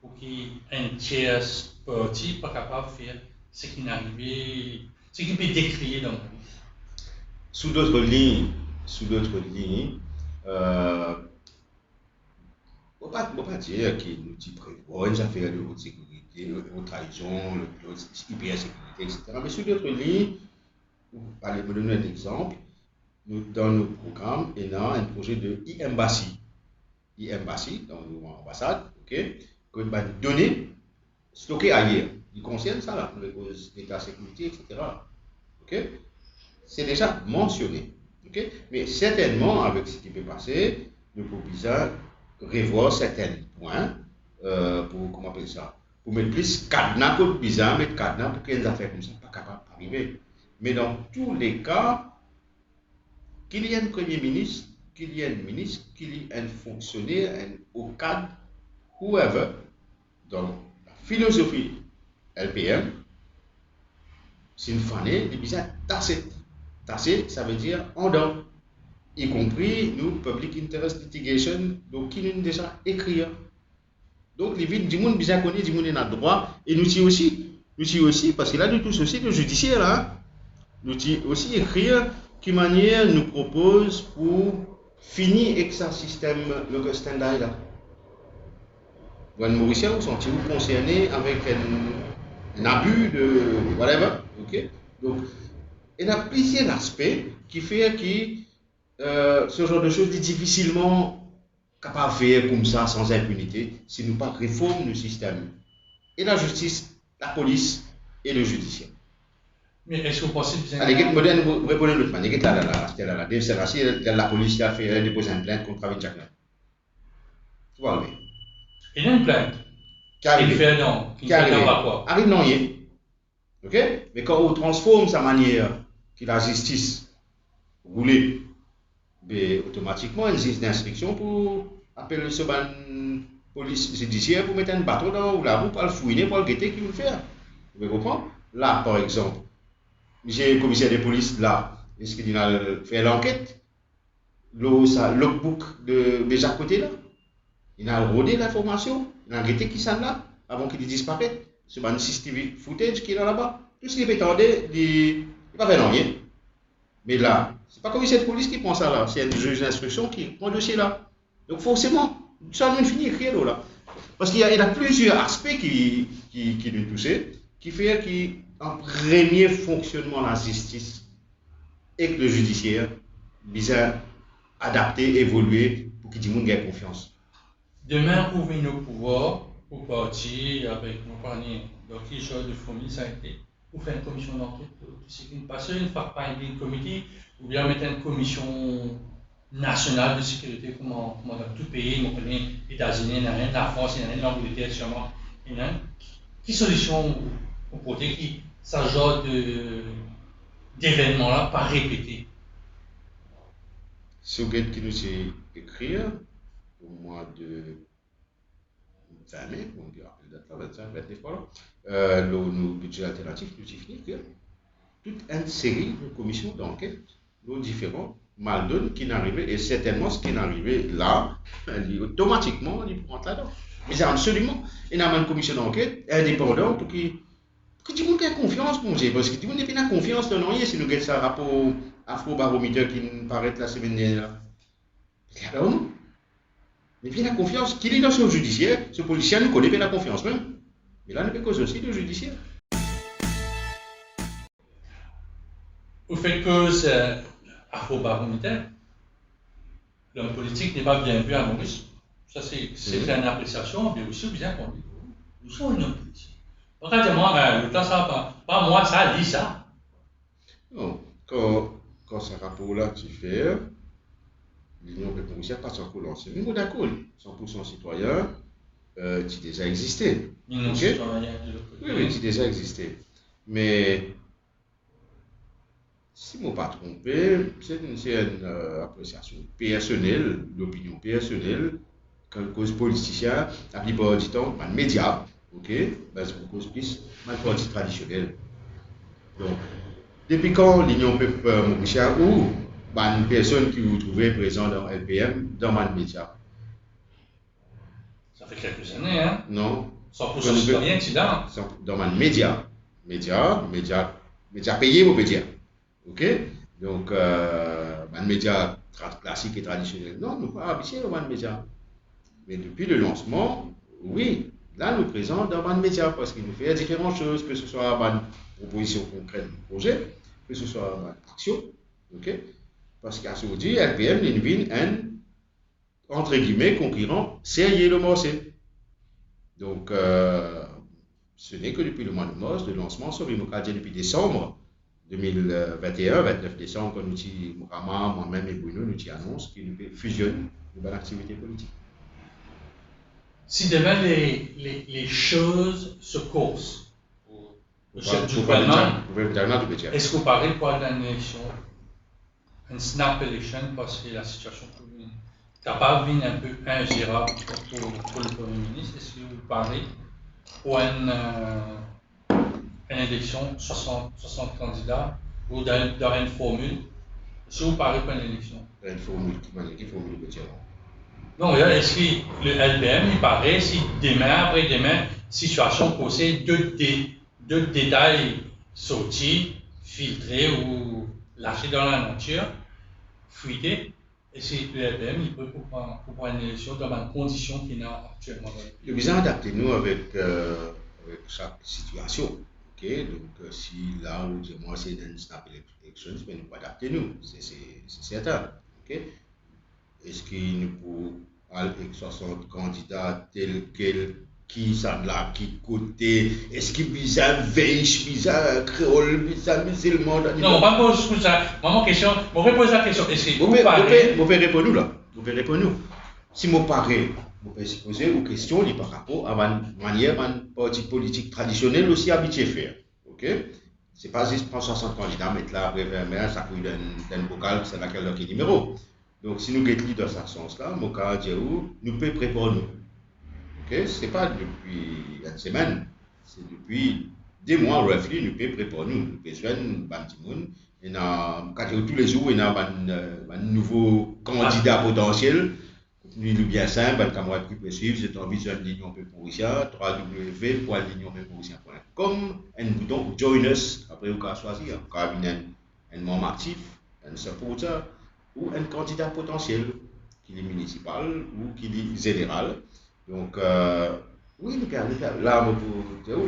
pour qu'une tierce partie pas capable de faire ce qui n'arrivait. Ce qui peut décrire dans le pays. Sous d'autres lignes, on ne peut pas dire qu'il nous dit prévoir une affaire de haute sécurité, haute trahison, hypersécurité, etc. Mais sous d'autres lignes, allez me donner un exemple. Dans nos programmes, il y a un projet de e-embassy. E-embassy, dans nos ambassades, ok, que va donner stocké ailleurs. Il concerne ça, là, l'état sécurité, etc. Okay? C'est déjà mentionné. Okay? Mais certainement, avec ce qui peut passer, nous pouvons bien revoir certains points pour, comment appeler ça, pour mettre plus cadenas pour bizarre, mettre cadenas pour qu'il y ait des affaires comme ça, pas capable d'arriver. Mais dans tous les cas, qu'il y ait un premier ministre, qu'il y ait un ministre, qu'il y ait un fonctionnaire, un haut cadre, whoever, dans la philosophie LPM, c'est une fanée, les bizarres tassés. Tassé, ça veut dire en dents, y compris nous, Public Interest Litigation, donc qui nous déjà écrire. Donc les vides du monde bizarre connaît, du monde a droit, et nous aussi, parce que là nous tous aussi le judiciaire là, nous aussi écrire qui manière nous propose pour finir avec ce système, le standard là. Les Mauriciens sont concernés avec un abus de whatever, ok? Donc, il y a plusieurs aspects qui font que ce genre de choses est difficilement capable de faire comme ça sans impunité si nous pas réforme le système et la justice, la police et le judiciaire. Mais est-ce que vous pensez que allez, vous répondez l'autre manière. La police a fait déposer une plainte contre David Jacquelin. Tu vois, oui. Il y a une plainte. Qui fait non. Qui fait non à quoi? Arrive non, ok? Mais quand on transforme sa manière que la justice voulait, ben, automatiquement, une justice d'instruction pour appeler ce ban police judiciaire pour mettre un bateau dans la roue pour le fouiner, pour le guetter qui veut le faire. Vous comprenez? Là, par exemple, j'ai un commissaire de police là, est-ce qu'il a fait l'enquête? Le logbook de Jacques Côté là, il a rodé l'information, il a guetté qui s'en là, avant qu'il disparaisse. C'est un CCTV footage qui est là-bas. Tout ce qui est attendé, il n'a pas fait rien. Mais là, c'est pas comme cette police qui prend ça là, c'est un juge d'instruction qui prend le dossier là. Donc forcément, ça ne finit écrire là. Parce qu'il y a plusieurs aspects qui nous touchent, qui fait qu'en premier fonctionnement de la justice et que le judiciaire vise adapter, évoluer pour que tout le monde ait confiance. Demain, vous venez au pouvoir, pour partir avec nos partenaires, donc les choses de fourmis, ça a été. Vous faites une commission d'enquête, tout ce qui ne passe, une fois pas une comité, ou bien mettre une commission nationale de sécurité, comme dans tout pays, on connaît les États-Unis, la France, l'Angleterre, sûrement, Quelle solution vous proposez qui ce genre d'événement-là pas répété? Si vous avez qui nous écrire au mois de 20 mai, on dit après la date là, 25, 29 voilà, nos budgets alternatifs, nous y finissons toute une série de commissions d'enquête, nos différents mal qui n'arrivaient, et certainement ce qui n'arrivait là, automatiquement, on y prend là-dedans. Mais c'est absolument, il y a une commission d'enquête indépendante qui tout le monde a confiance, mon Dieu, parce que tout le monde n'a pas confiance dans rien si nous avons un rapport afro-baromètre qui nous paraît la semaine dernière. Regardons-nous. Mais bien la confiance, qu'il est dans ce judiciaire, ce policier nous connaît bien la confiance même. Mais là, nous peut cause aussi de judiciaire. Vous faites cause afro-baromètre, l'homme politique n'est pas bien vu à Maurice. Ça, c'est une appréciation, mais aussi bien qu'on dit. Nous sommes un homme politique. Regardez-moi, le temps, ça pas moi, ça dit ça. Non, quand ce rapport-là, tu fais, l'Union républicaine pas encore lancé. Nous, d'accord, 100% citoyen, qui déjà existé. L'Union citoyenne de l'autre. Oui, qui déjà existé. Mais, si je ne me pas trompé, c'est une appréciation personnelle, l'opinion personnelle, quand cause politicien, la plupart du temps, dans les médias, ok, c'est pour cause plus, dans le parti traditionnel. Donc, depuis quand l'Union Mauricienne ou une personne qui vous trouvez présent dans LPM, dans les médias? Ça fait quelques années, hein? Non. 100% citoyen, tu dans? Dans les médias. Médias payés, on peut dire. Ok? Donc, les médias classiques et traditionnels. Non, nous ne sommes pas habitués dans les médias. Mais depuis le lancement, oui, là, nous présents dans les médias parce qu'il nous fait différentes choses, que ce soit une proposition concrète du projet, que ce soit une action. Ok? Parce qu'à ce dit, LPM, il un, entre guillemets, concurrent sérieux de Morcé. Donc, ce n'est que depuis le mois de mars, le lancement sur l'Imocadie depuis décembre 2021, 29 décembre, quand nous Mourama, moi-même et Bruno, nous annonçons qu'il fusionne une bonne activité politique. Si demain les choses se coursent, le chef du gouvernement, est-ce que vous parlez pour une élection, une snap election, parce que la situation capable de un peu ingérable pour le Premier ministre? Est-ce que vous parlez pour une élection, 60 candidats, ou dans une formule? Est-ce que vous parlez pour une élection? Une formule qui formule de tirant. Non, est-ce que le LPM, il paraît, si demain, après-demain, situation posée, deux détails sortis, filtrés ou lâchés dans la nature, fuités, est-ce que le LPM, il peut prendre une élection dans une condition qu'il a actuellement dans le pays? Le besoin d'adapter-nous avec chaque situation. Okay? Donc, si là où moi c'est dans une snap election, mais nous pas adapter-nous, c'est certain. Okay? Est-ce qu'il nous faut avec 60 candidats tels quels qui sont là, qui côté, est-ce qu'il bizarre veille, bizarre créole, bizarre musulman? Non, pas poser ça. Maman question, on va poser la question. Est-ce que vous parlez? Vous pouvez répondre là. Vous pouvez répondre. Si vous parlez, vous pouvez se poser une question par rapport à une manière, un parti politique traditionnel aussi habitué à faire. Ok? C'est pas juste prendre 60 candidats, mettre là après 20 mai, ça couille d'un bocal, c'est laquelle leur numéro. Donc, si nous sommes dans ce sens-là, nous pouvons préparer nous. Okay? Ce n'est pas depuis une semaine, c'est depuis des mois, roughly, nous pouvons préparer nous. Nous pouvons jouer, tous les jours, il y a un nouveau candidat potentiel. Nous, bien simple, un camarade qui peut suivre, c'est en vision de l'Union Mauricienne, www.unionmauricienne.com, un bouton Join Us, après vous pouvez choisir, vous pouvez un membre actif, un supporter, ou un candidat potentiel, qu'il est municipal ou qu'il est général. Donc, oui,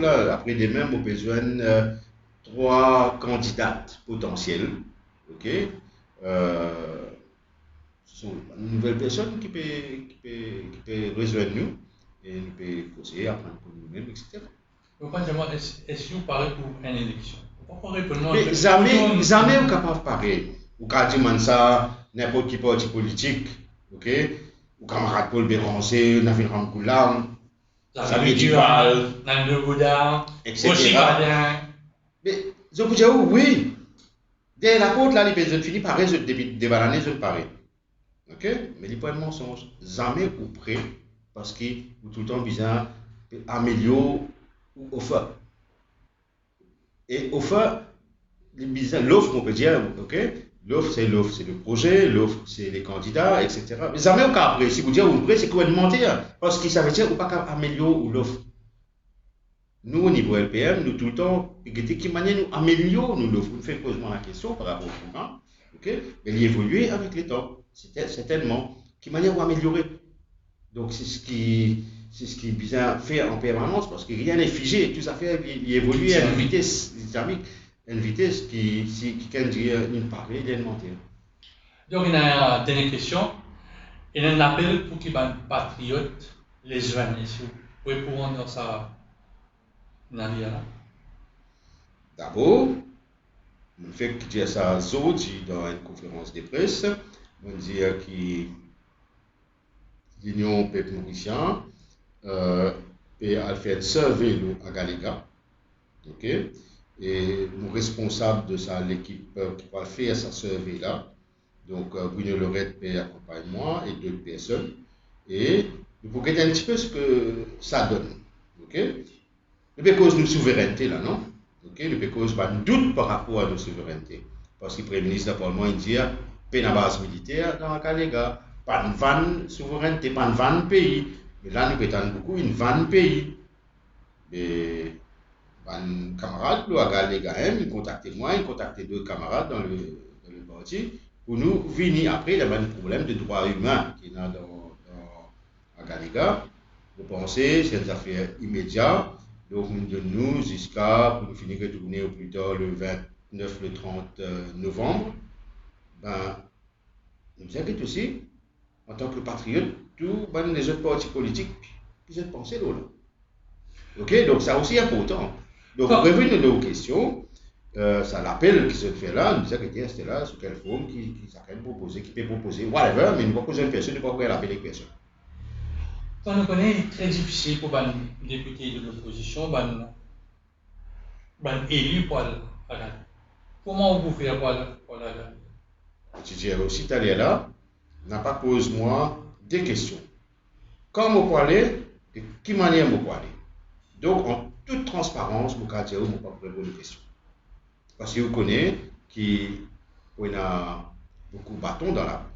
là, après demain, nous avons besoin de 3 candidates potentielles. Ok? Ce sont une nouvelle personne qui peut rejoindre nous et nous peut poser, apprendre pour nous-mêmes, etc. Est-ce que vous parlez pour une élection? Mais jamais vous êtes capable de parler. Vous pouvez dire ça n'importe quel parti politique, ok? Ou camarade Paul Béranger, Navin Rangoulam, Xavier Duval, Nando Godard, etc. aussi Badin. Mais, je vous dis, oui, dès la côte, là, les personnes finissent par résoudre des bananes, je parie. Ok? Mais les points de mensonge, jamais ou près, parce qu'ils ont tout le temps besoin d'améliorer au feu. Et au feu, l'offre, on peut dire, ok? L'offre, c'est le projet, l'offre, c'est les candidats, etc. Mais jamais au cas après, si vous dites ou près, c'est quoi de mentir, parce que ça veut dire ou pas améliorer l'offre. Nous, au niveau LPM, nous tout le temps, de quelle manière nous améliorons l'offre. Nous faisons posément la question par rapport au programme, ok? Mais il évolue avec les temps, certainement. Quelle manière vous améliorer? Donc, c'est ce qui est bien fait en permanence, parce que rien n'est figé, tout ça fait, il évolue à une vitesse dynamique. Une vitesse qui quand une parler, il est mentir. Donc, il y a une dernière question. Il y a un appel pour qu'ils soient patriotes, les jeunes, si vous pouvez prendre ça dans là. D'abord, on fait dire ça à Zodi dans une conférence de presse. On dit que l'Union peuple mauricien a fait un survey à Galega. Ok? Et nous responsables de ça, l'équipe qui va faire ce survey-là, donc Bruno Lorette accompagne moi et d'autres personnes, et nous pouvons regarder un petit peu ce que ça donne. Ok? Le cause de souveraineté là, non? Ok? Le cause va nous doute par rapport à nos souverainetés. Parce que le Premier ministre, pour moi, il dit, pas de base militaire dans le cas, les gars, pas de vanne souveraineté, pas de vanne pays. Mais là, nous prétendons beaucoup une vanne pays. Et un camarade, les gars, ils contactent moi, ils contactent d'autres camarades dans le parti pour nous venir après. Il y a un problème de droits humains qui est là à Galega. Vous pensez, c'est une affaire immédiate. Donc, nous donnons jusqu'à, pour nous finir de tourner au plus tard le 29, le 30 novembre. Ben, nous inquiète aussi, en tant que patriote, tous les autres partis politiques qui sont pensés là. Ok, donc ça aussi important. Donc, pour revenir aux questions, ça l'appel qui se fait là, nous disons que c'est là, sur quelle forme, qui peut proposer, whatever, mais nous ne pouvons pas poser une personne, nous ne pouvons pas appeler une personne. On connaît, il est très difficile pour les députés de l'opposition, élu pour la gagner. Comment vous faire pour la gagner? Je dirais aussi, t'allais là, n'a pas posé moi des questions. Quand vous parlez, de quelle manière vous parlez. Donc, en toute transparence, vous pouvez dire, vous ne pouvez pas répondre aux questions. Parce que vous connaissez qu'on a beaucoup de bâtons dans la roue.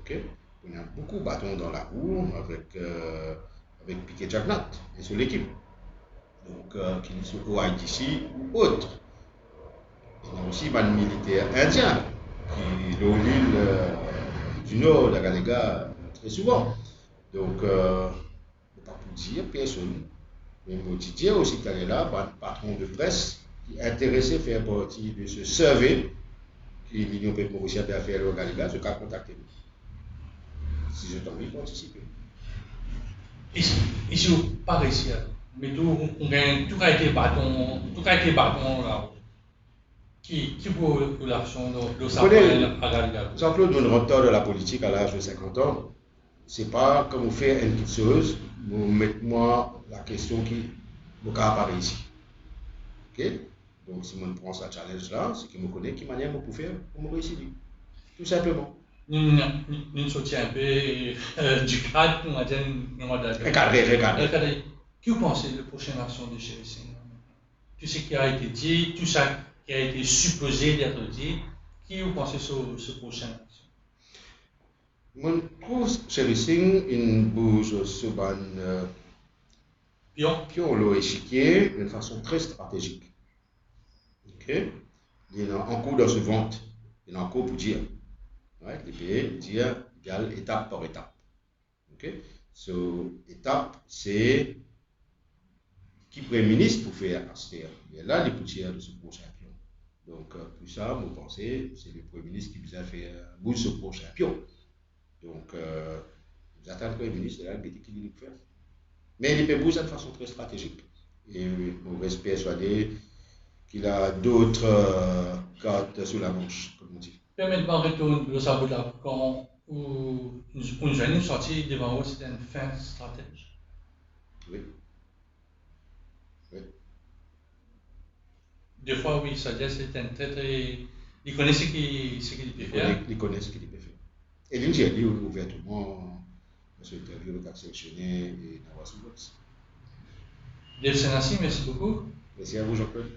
Okay? On a beaucoup de bâtons dans la roue avec Piquet Jacknat et sur l'équipe. Donc, qu'il soit au ITC ou autre. Il y a aussi des militaires indiens qui sont l'île du Nord, la Galega, très souvent. Donc, je ne peux pas pour dire personne. Mais je dire aussi qu'il y a là un patron de presse qui est intéressé à faire partie de ce survey que l'Union peuple mauricien a fait au Galega, ce qu'a contacté nous. Si je t'en prie, participer. Et si vous pas réussi, mais tout a été bâton là. Qui pour l'action de sa à Galega? Jean-Claude, nous rentrons de la politique à l'âge de 50 ans. C'est pas comme vous faites une petite chose, vous mettez moi la question qui vous apparaît ici. Ok? Donc, si je prends ce challenge-là, c'est qu'il me connaît, qui manière vous pouvez faire pour me réussir. Tout simplement. Nous sortir un peu du cadre, on va dire, Regardez. Qui vous pensez de la prochaine action de Chérissing? Tout ce qui a été dit, tout ça qui a été supposé d'être dit, qui vous pensez sur ce prochain action? Je trouve Chérissing une bouge sur un pion l'eau échiquier d'une façon très stratégique. Ok? Il est en cours de se vente, il est en cours pour dire. Right? Les pays dire égal étape par étape. Ok? So, étape, c'est qui Premier ministre pour faire Aster. Et là, les poutières de ce prochain pion. Donc, tout ça, vous pensez, c'est le Premier ministre qui vous a fait bout de ce prochain pion. Donc, vous attendez le Premier ministre, là, le petit qui dit faire. Mais il peut bouger de façon très stratégique. Et on reste persuadé qu'il a d'autres cartes sous la manche, comme on dit. Permettez-moi de retourner le savoir là, quand une jeune sortie devant vous, c'était une fin stratège. Oui. Oui. Des fois, oui, ça c'est un très. Il connaît ce qu'il peut faire. Il connaît ce qu'il peut faire. Et lui, j'ai dit ouvertement, parce que l'interview le cas sélectionné et dans Wassoubos. Dave Senassi, merci beaucoup. Merci à vous, Jean-Claude.